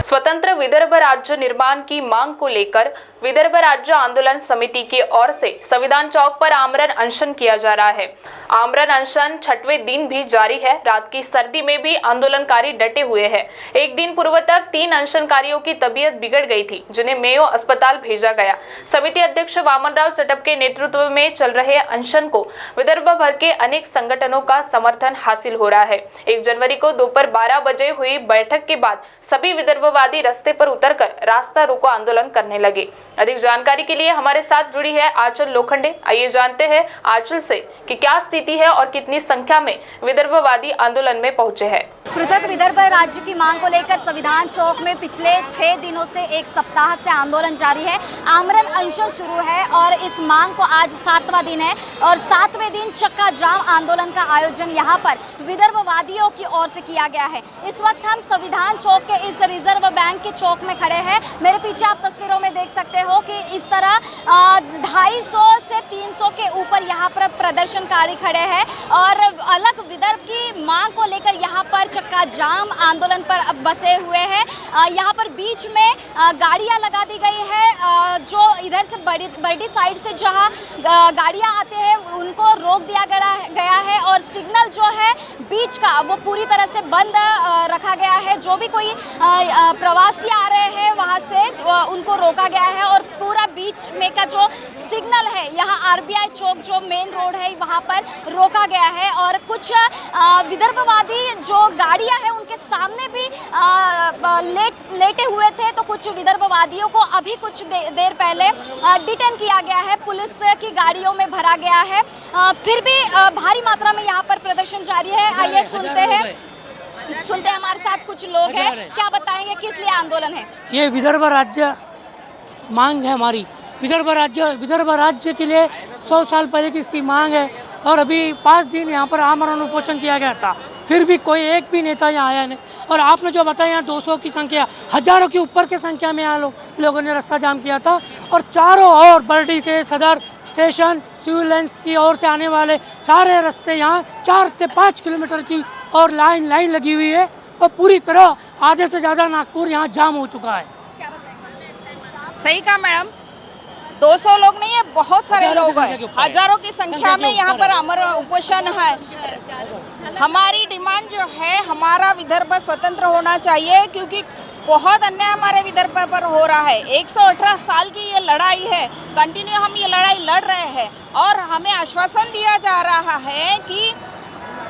स्वतंत्र विदर्भ राज्य निर्माण की मांग को लेकर विदर्भ राज्य आंदोलन समिति की ओर से संविधान चौक पर आमरण अनशन किया जा रहा है। आमरण अनशन 6वें दिन भी जारी है। रात की सर्दी में भी आंदोलनकारी डटे हुए हैं। एक दिन पूर्व तक 3 अनशनकारियों की तबीयत बिगड़ गई थी, जिन्हें मेयो अस्पताल भेजा गया। समिति अध्यक्ष वामनराव चटप के नेतृत्व में चल रहे अनशन को विदर्भ भर के अनेक संगठनों का समर्थन हासिल हो रहा है। 1 जनवरी को दोपहर 12 बजे हुई बैठक के बाद सभी विदर्भवादी रास्ते पर उतरकर रास्ता रोको आंदोलन करने लगे। अधिक जानकारी के लिए हमारे साथ जुड़ी है आंचल लोखंडे। आइए जानते हैं आंचल से कि क्या स्थिति है और कितनी संख्या में विदर्भवादी आंदोलन में पहुंचे हैं। पृथक विदर्भ राज्य की मांग को लेकर संविधान चौक में पिछले 6 दिनों से 1 सप्ताह से आंदोलन जारी है। आमरण अनशन शुरू है और इस मांग को आज 7वां दिन है और 7वें दिन चक्का जाम आंदोलन का आयोजन यहाँ पर विदर्भवादियों की ओर से किया गया है। इस वक्त हम संविधान चौक के इस रिजर्व बैंक के चौक में खड़े हैं। मेरे पीछे आप तस्वीरों में देख सकते हो कि इस तरह 250 से 300 के ऊपर यहाँ पर प्रदर्शनकारी खड़े हैं और अलग विदर्भ की मांग को लेकर यहाँ पर चक्का जाम आंदोलन पर अब बसे हुए हैं। यहाँ पर बीच में गाड़ियाँ लगा दी गई है। जो इधर से बड़ी साइड से जहाँ गाड़ियाँ आते हैं उनको रोक दिया गया है और सिग्नल जो है बीच का वो पूरी तरह से बंद रखा गया है। जो भी कोई प्रवासी आ रहे हैं वहाँ से उनको रोका गया है और पूरा बीच में का जो सिग्नल है यहाँ आरबीआई चौक जो मेन रोड है वहाँ पर रोका गया है और कुछ विदर्भवादी जो गाड़ियाँ हैं उनके सामने भी लेटे हुए थे। तो कुछ विदर्भवादियों को अभी कुछ देर पहले डिटेन किया गया है, पुलिस की गाड़ियों में भरा गया है। फिर भी भारी मात्रा में यहाँ पर प्रदर्शन जारी है। आइए सुनते हैं हमारे साथ कुछ लोग हैं, क्या बताएंगे किस लिए आंदोलन है। ये विदर्भ राज्य मांग है हमारी। विदर्भ राज्य के लिए 100 साल पहले की इसकी मांग है और अभी 5 दिन यहाँ पर आमरण उपोषण किया गया था, फिर भी कोई एक भी नेता यहाँ आया नहीं। और आपने जो बताया यहाँ 200 की संख्या, हजारों के ऊपर की संख्या में यहाँ लोगों ने रास्ता जाम किया था और चारों ओर बरडी से सदर स्टेशन सिविल लाइन्स की ओर से आने वाले सारे रास्ते यहाँ 4 से 5 किलोमीटर की और लाइन लगी हुई है और पूरी तरह आधे से ज़्यादा नागपुर यहाँ जाम हो चुका है। सही कहा मैडम, 200 लोग नहीं है, बहुत सारे लोग हैं, हजारों की संख्या में यहाँ पर आमरण उपोषण है। हमारी डिमांड जो है, हमारा विदर्भ स्वतंत्र होना चाहिए क्योंकि बहुत अन्याय हमारे विदर्भ पर हो रहा है। 118 साल की ये लड़ाई है, कंटिन्यू हम ये लड़ाई लड़ रहे हैं और हमें आश्वासन दिया जा रहा है कि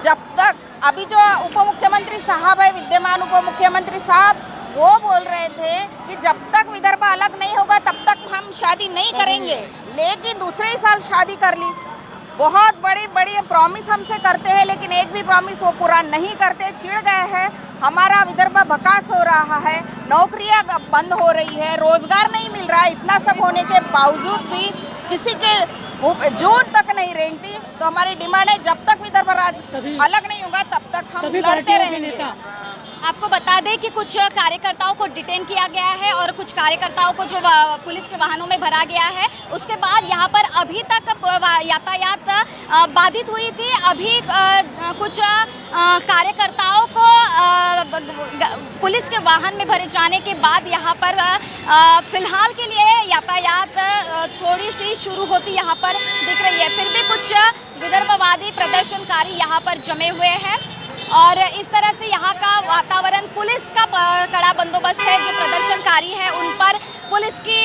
जब तक, अभी जो उप मुख्यमंत्री साहब है, विद्यमान उप मुख्यमंत्री साहब, वो बोल रहे थे कि जब तक विदर्भ अलग नहीं होगा तब तक हम शादी नहीं करेंगे, लेकिन दूसरे ही साल शादी कर ली। बहुत बड़ी प्रॉमिस हमसे करते हैं लेकिन एक भी प्रॉमिस वो पूरा नहीं करते। चिढ़ गए हैं, हमारा विदर्भ बकास हो रहा है, नौकरियां बंद हो रही है, रोजगार नहीं मिल रहा है। इतना सब होने के बावजूद भी किसी के जून तक नहीं रेंगती। तो हमारी डिमांड है जब तक विदर्भ राज्य अलग नहीं होगा तब तक हम लड़ते रहेंगे। आपको बता दें कि कुछ कार्यकर्ताओं को डिटेन किया गया है और कुछ कार्यकर्ताओं को जो पुलिस के वाहनों में भरा गया है। उसके बाद यहाँ पर अभी तक यातायात बाधित हुई थी। अभी कुछ कार्यकर्ताओं को पुलिस के वाहन में भरे जाने के बाद यहाँ पर फिलहाल के लिए यातायात थोड़ी सी शुरू होती यहाँ पर दिख रही है। फिर भी कुछ विदर्भवादी प्रदर्शनकारी यहाँ पर जमे हुए हैं और इस तरह से यहाँ का वातावरण, पुलिस का कड़ा बंदोबस्त है। जो प्रदर्शनकारी है उन पर पुलिस की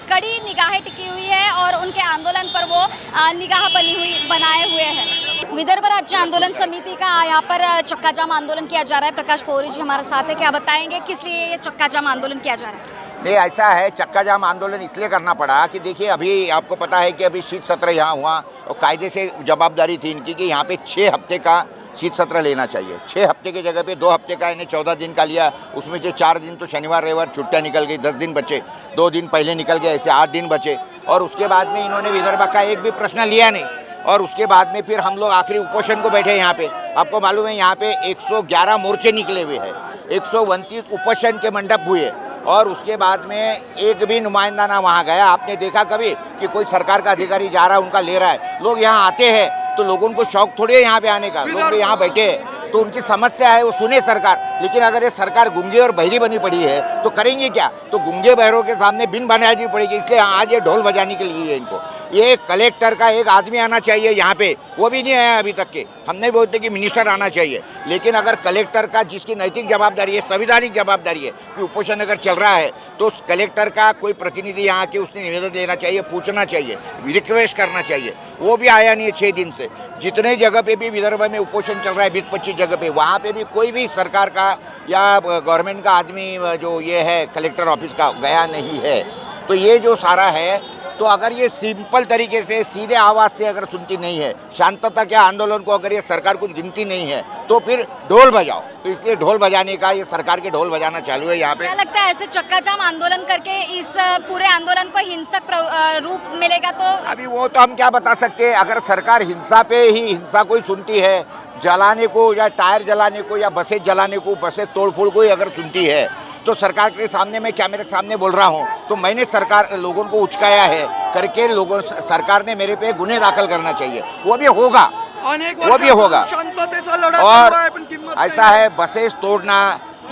कड़ी निगाहें टिकी हुई है और उनके आंदोलन पर वो निगाह बनाए हुए हैं। विदर्भ राज्य आंदोलन समिति का यहाँ पर चक्का जाम आंदोलन किया जा रहा है। प्रकाश पौरी जी हमारे साथ है, क्या बताएंगे किस लिए ये चक्का जाम आंदोलन किया जा रहा है। नहीं, ऐसा है, चक्का जाम आंदोलन इसलिए करना पड़ा कि देखिए अभी आपको पता है कि अभी शीत सत्र यहाँ हुआ और कायदे से जवाबदारी थी इनकी कि यहाँ पे 6 हफ्ते का शीत सत्र लेना चाहिए। 6 हफ्ते की जगह पे 2 हफ्ते का इन्हें 14 दिन का लिया। उसमें से 4 दिन तो शनिवार रविवार छुट्टियाँ निकल गई, 10 दिन बचे, 2 दिन पहले निकल गए, ऐसे 8 दिन बचे। और उसके बाद में इन्होंने विदर्भ का एक भी प्रश्न लिया नहीं, और उसके बाद में फिर हम लोग आखिरी उपोषण को बैठे यहाँ पे। आपको मालूम है यहाँ पे 111 मोर्चे निकले हुए हैं, 129 उपोषण के मंडप हुए, और उसके बाद में एक भी नुमाइंदा ना वहाँ गया। आपने देखा कभी कि कोई सरकार का अधिकारी जा रहा है उनका ले रहा है? लोग यहाँ आते हैं तो लोगों को शौक थोड़ी है यहाँ पे आने का, लोग भी यहाँ बैठे हैं तो उनकी समस्या है वो सुने सरकार। लेकिन अगर ये सरकार गूंगी और बहरी बनी पड़ी है तो करेंगे क्या? तो गूंगे बहरों के सामने बिन बनानी पड़ेगी, इसलिए आज ये ढोल बजाने के लिए है इनको। ये कलेक्टर का एक आदमी आना चाहिए यहाँ पे, वो भी नहीं आया अभी तक के। हम नहीं बोलते कि मिनिस्टर आना चाहिए, लेकिन अगर कलेक्टर का, जिसकी नैतिक जवाबदारी है, संवैधानिक जवाबदारी है कि उपोषण अगर चल रहा है, तो कलेक्टर का कोई प्रतिनिधि यहाँ के उसने निवेदन लेना चाहिए, पूछना चाहिए, रिक्वेस्ट करना चाहिए। वो भी आया नहीं है 6 दिन से। जितने जगह पे भी विदर्भ में उपोषण चल रहा है 20-25 जगह पे, वहाँ पे भी कोई भी सरकार का या गवर्नमेंट का आदमी जो ये है कलेक्टर ऑफिस का गया नहीं है। तो ये जो सारा है, तो अगर ये सिंपल तरीके से सीधे आवाज़ से अगर सुनती नहीं है, शांतता के आंदोलन को अगर ये सरकार कुछ गिनती नहीं है, तो फिर ढोल बजाओ। तो इसलिए ढोल बजाने का, ये सरकार के ढोल बजाना चालू है यहाँ पे। क्या लगता है ऐसे चक्का जाम आंदोलन करके इस पूरे आंदोलन को हिंसक रूप मिलेगा? तो अभी वो तो हम क्या बता सकते हैं। अगर सरकार हिंसा पे ही हिंसा को ही सुनती है, जलाने को या टायर जलाने को या बसें जलाने को, बसें तोड़फोड़ को ही अगर सुनती है, तो सरकार के सामने मैं कैमरे के सामने बोल रहा हूँ, तो मैंने सरकार लोगों को उचकाया है करके सरकार ने मेरे पे गुन्हे दाखिल करना चाहिए। वो भी होगा, वो भी होगा। और ऐसा है, बसेस तोड़ना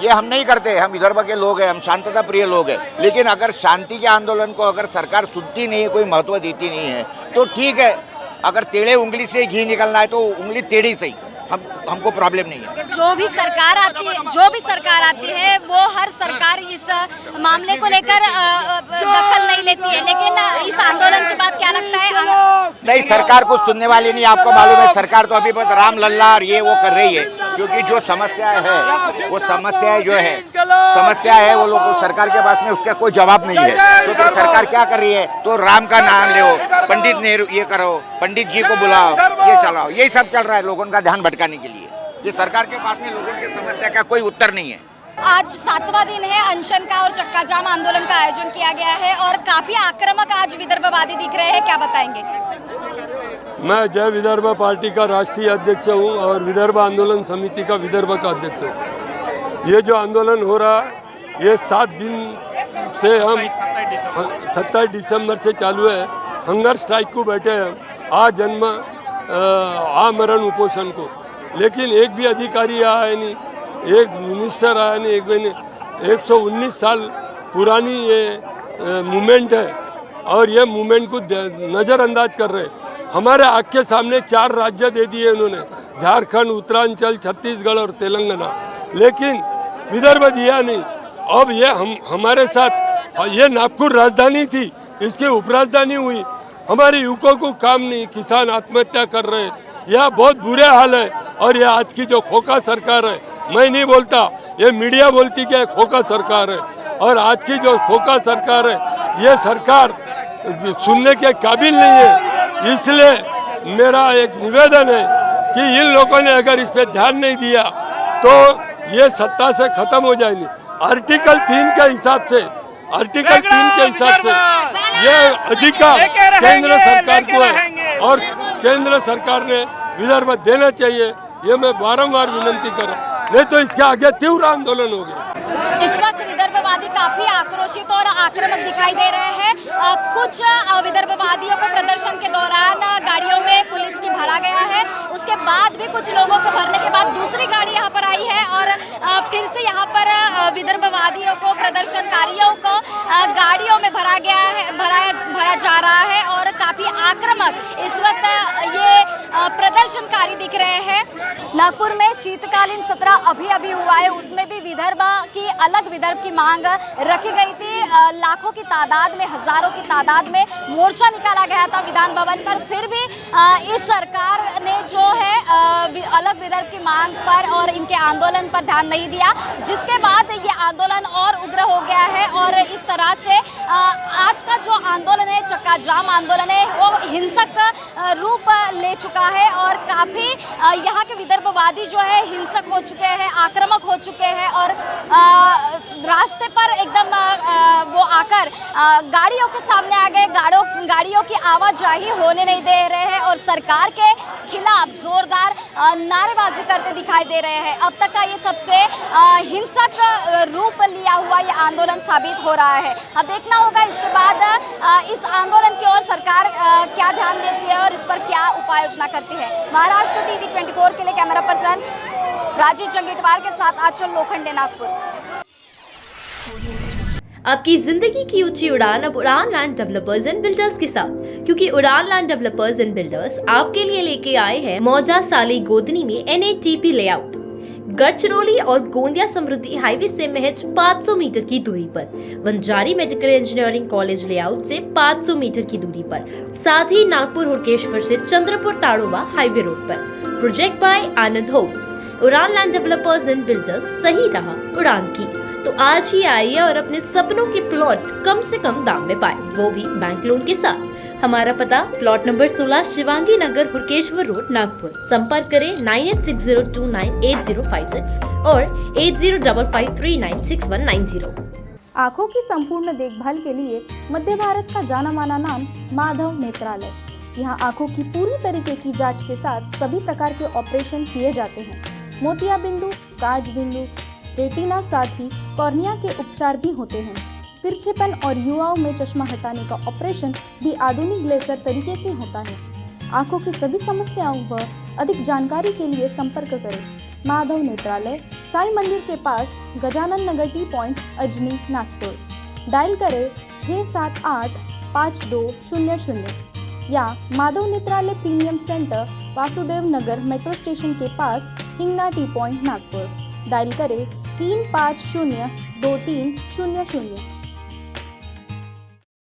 ये हम नहीं करते, हम विदर्भ के लोग हैं, हम शांतता प्रिय लोग हैं। लेकिन अगर शांति के आंदोलन को अगर सरकार सुनती नहीं है, कोई महत्व देती नहीं है, तो ठीक है। अगर टेढ़े उंगली से घी निकलना है तो उंगली टेढ़ी से ही, हमको प्रॉब्लम नहीं है। जो भी सरकार आती है वो हर सरकार इस मामले को लेकर दखल नहीं लेती है, लेकिन इस आंदोलन के बाद क्या लगता है? नहीं, सरकार कुछ सुनने वाली नहीं। आपको मालूम है सरकार तो अभी बस राम लल्ला और ये वो कर रही है, क्योंकि जो समस्याएं है, वो समस्याएं जो है, समस्या है वो लोग सरकार के पास में उसका कोई जवाब नहीं है। तो फिर सरकार क्या कर रही है? तो राम का नाम लो, पंडित नेहरू ये करो, पंडित जी को बुलाओ, ये चलाओ, यही सब चल रहा है लोगों का ध्यान भटकाने के लिए। ये सरकार के पास में लोगों की समस्या का कोई उत्तर नहीं है। आज 7वां दिन है अनशन का और चक्का जाम आंदोलन का आयोजन किया गया है और काफी आक्रामक आज विदर्भवादी दिख रहे हैं, क्या बताएंगे? मैं जय विदर्भ पार्टी का राष्ट्रीय अध्यक्ष हूँ और विदर्भ आंदोलन समिति का विदर्भ का अध्यक्ष हूँ। ये जो आंदोलन हो रहा है, ये 7 दिन से हम 27 दिसंबर से चालू है, हंगर स्ट्राइक को बैठे हैं, आमरण उपोषण को। लेकिन एक भी अधिकारी आया नहीं, एक मिनिस्टर आया नहीं, एक भी नहीं। 119 साल पुरानी ये मूवमेंट है और ये मूवमेंट को नज़रअंदाज कर रहे हैं। हमारे आँख के सामने 4 राज्य दे दिए उन्होंने, झारखंड, उत्तरांचल, छत्तीसगढ़ और तेलंगाना, लेकिन विदर्भ दिया नहीं। अब ये हमारे साथ, ये नागपुर राजधानी थी, इसकी उपराजधानी हुई। हमारे युवकों को काम नहीं, किसान आत्महत्या कर रहे हैं, यह बहुत बुरे हाल है। और ये आज की जो खोखा सरकार है, मैं नहीं बोलता, ये मीडिया बोलती कि खोखा सरकार है, और आज की जो खोखा सरकार है, ये सरकार सुनने के काबिल नहीं है। इसलिए मेरा एक निवेदन है कि इन लोगों ने अगर इस पर ध्यान नहीं दिया तो ये सत्ता से खत्म हो जाएगी। आर्टिकल 3 के हिसाब से, ये अधिकार केंद्र सरकार को है और केंद्र सरकार ने विदर्भ देना चाहिए। ये मैं बारंबार विनंती कर रहा हूँ, नहीं तो इसके आगे तीव्र आंदोलन हो गया। इस वक्त विदर्भवादी काफी आक्रोशित और आक्रामक दिखाई दे रहे हैं। कुछ विदर्भवादियों को प्रदर्शन के दौरान गाड़ियों में पुलिस की भरा गया है, उसके बाद भी कुछ लोगों को भरने के बाद दूसरी गाड़ी यहाँ पर आई है और फिर से यहाँ पर विदर्भवादियों को, प्रदर्शनकारियों को गाड़ियों में भरा गया है, भरा जा रहा है और काफी आक्रामक इस वक्त ये प्रदर्शनकारी दिख रहे हैं। नागपुर में शीतकालीन सत्र अभी हुआ है, उसमें भी विदर्भ की अलग विदर्भ की मांग रखी गई थी। लाखों की तादाद में, हजारों की तादाद में मोर्चा निकाला गया था विधान भवन पर, फिर भी इस सरकार ने जो है अलग विदर्भ की मांग पर और इनके आंदोलन पर ध्यान नहीं दिया, जिसके बाद ये आंदोलन और उग्र हो गया है और इस तरह से आज का जो आंदोलन है, चक्का जाम आंदोलन है, वो हिंसक रूप ले चुका चुका है और काफ़ी यहाँ के विदर्भवादी जो है हिंसक हो चुके हैं, आक्रामक हो चुके हैं और रास्ते पर एकदम वो आकर गाड़ियों के सामने आ गए, गाड़ियों की आवाजाही होने नहीं दे रहे हैं और सरकार के खिलाफ जोरदार नारेबाजी करते दिखाई दे रहे हैं। अब तक का ये सबसे हिंसक रूप लिया हुआ ये आंदोलन साबित हो रहा है। अब देखना होगा इसके बाद इस आंदोलन की ओर सरकार क्या ध्यान देती है और इस पर क्या उपाय योजना करती है। महाराष्ट्र टीवी 24 के लिए कैमरा पर्सन राजेश जंगेटवार के साथ आंचल लोखंडे, नागपुर। आपकी जिंदगी की ऊंची उड़ान अब उड़ान लैंड डेवलपर्स एंड बिल्डर्स के साथ, क्योंकि उड़ान लैंड डेवलपर्स एंड बिल्डर्स आपके लिए लेके आए हैं मौजा साली गोदनी में NATP लेआउट। गढ़चिरौली और गोंदिया समृद्धि हाईवे से महज 500 मीटर की दूरी पर, Wanjari medical engineering college layout से 500 मीटर की दूरी पर, साथ ही नागपुर हुड़केश्वर से चंद्रपुर ताड़ोबा हाईवे रोड पर। Project by Anand homes. Udaan land developers and builders, सही रहा उड़ान की। तो आज ही आइए और अपने सपनों के प्लॉट कम से कम दाम में पाए, वो भी बैंक लोन के साथ। हमारा पता प्लॉट नंबर 16 शिवांगी नगर हुड़केश्वर रोड नागपुर। संपर्क करें 9860298056 और 8055396190। आँखों की संपूर्ण देखभाल के लिए मध्य भारत का जाना माना नाम माधव नेत्रालय। यहाँ आँखों की पूरी तरीके की जांच के साथ सभी प्रकार के ऑपरेशन किए जाते हैं। मोतिया बिंदु, काज बिंदु, रेटिना, साथ ही कॉर्निया के उपचार भी होते हैं। तिरछेपन और युवाओं में चश्मा हटाने का ऑपरेशन भी आधुनिक लेजर तरीके से होता है। आंखों की सभी समस्याओं व अधिक जानकारी के लिए संपर्क करें माधव नेत्रालय, साई मंदिर के पास, Gajanan Nagar T point, Ajni, Nagpur. Dial करें 6785200 या Madhav Netralaya premium centre, Vasudev Nagar metro station के पास, Hingna T point, Nagpur. Dial करें 3502300।